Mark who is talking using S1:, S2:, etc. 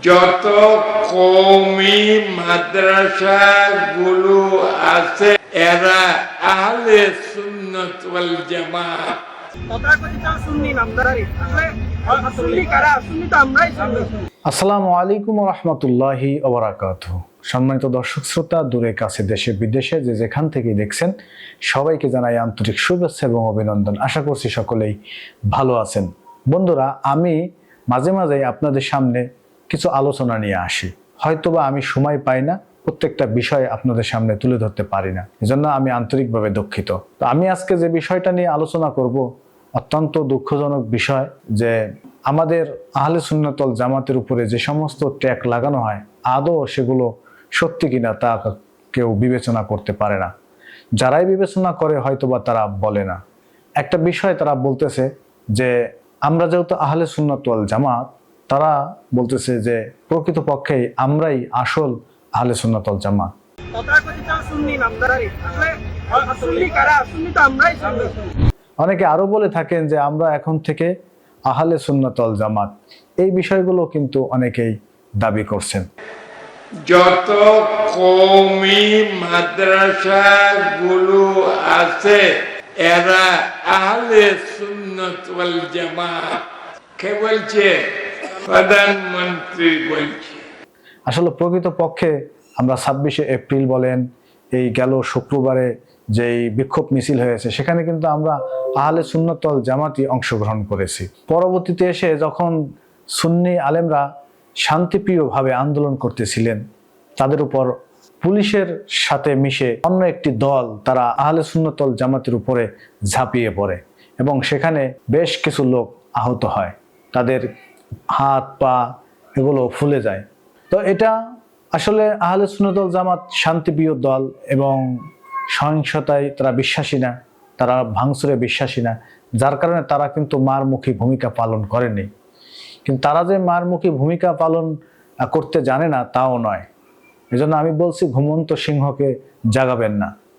S1: যত কওমি মাদ্রাসাগুলো আছে এরা আহলে সুন্নাত ওয়াল জামাত।
S2: আসসালামু আলাইকুম ওয়া রাহমাতুল্লাহি ওয়া বারাকাতুহু। সম্মানিত দর্শক শ্রোতা, দূরে কাছে দেশে বিদেশে যে যেখান থেকে দেখছেন, সবাইকে জানাই আন্তরিক শুভেচ্ছা এবং অভিনন্দন। আশা করছি সকলেই ভালো আছেন। বন্ধুরা, আমি মাঝে মাঝে আপনাদের সামনে কিছু আলোচনা নিয়ে আসি। হয়তোবা আমি সময় পাই না, প্রত্যেকটা বিষয় আপনাদের সামনে তুলে ধরতে পারি না, এজন্য আমি আন্তরিকভাবে দুঃখিত। তো আমি আজকে যে বিষয়টা নিয়ে আলোচনা করব, অত্যন্ত দুঃখজনক বিষয় যে আমাদের আহলে সুন্নাত ওয়াল জামাতের উপরে যে সমস্ত ট্যাগ লাগানো হয়, আদৌ সেগুলো সত্যি কিনা তা কেউ বিবেচনা করতে পারে না। যারাই বিবেচনা করে হয়তোবা তারা বলে না। একটা বিষয় তারা বলতেছে যে আমরা যেহেতু আহলে সুন্নাত ওয়াল জামাত, তারা বলতেছে যে প্রকৃতপক্ষেই আমরাই আসল আহলে সুন্নাত ওয়াল জামাত। অনেকে আরো বলে থাকেন যে আমরা এখন থেকে আহলে সুন্নাত ওয়াল জামাত। এই বিষয়গুলো কিন্তু অনেকেই দাবি করছেন।
S1: যত কওমি মাদ্রাসাগুলো আছে এরা আহলে সুন্নাত ওয়াল জামাত। কে বলছে? প্রধানমন্ত্রী বলছে।
S2: আসলে প্রকৃতপক্ষে আমরা 26শে এপ্রিল বলেন, এই গেল শুক্রবারে যেই বিক্ষোভ মিছিল হয়েছে, সেখানে কিন্তু আমরা আহলে সুন্নাত ওয়াল জামাতই অংশগ্রহণ করেছি। পরবর্তীতে এসে যখন সুন্নি আলেমরা শান্তিপ্রিয়ভাবে আন্দোলন করতেছিলেন, তাদের উপর পুলিশের সাথে মিশে অন্য একটি দল তারা আহলে সুন্নাত ওয়াল জামাতের উপরে ঝাঁপিয়ে পড়ে এবং সেখানে বেশ কিছু লোক আহত হয়, তাদের হাত পা এগুলো ফুলে যায়। তো এটা আসলে আহলে সুন্নাত ওয়াল জামাত শান্তিপ্রিয় দল এবং সহিংসতায় তারা বিশ্বাসী না, তারা ভাঙচুরে বিশ্বাসী না, যার কারণে তারা কিন্তু মারমুখী ভূমিকা পালন করেনি। কিন্তু তারা যে মারমুখী ভূমিকা পালন করতে জানে না তাও নয়। এজন্য আমি বলছি, ঘুমন্ত সিংহকে জাগাবেন না।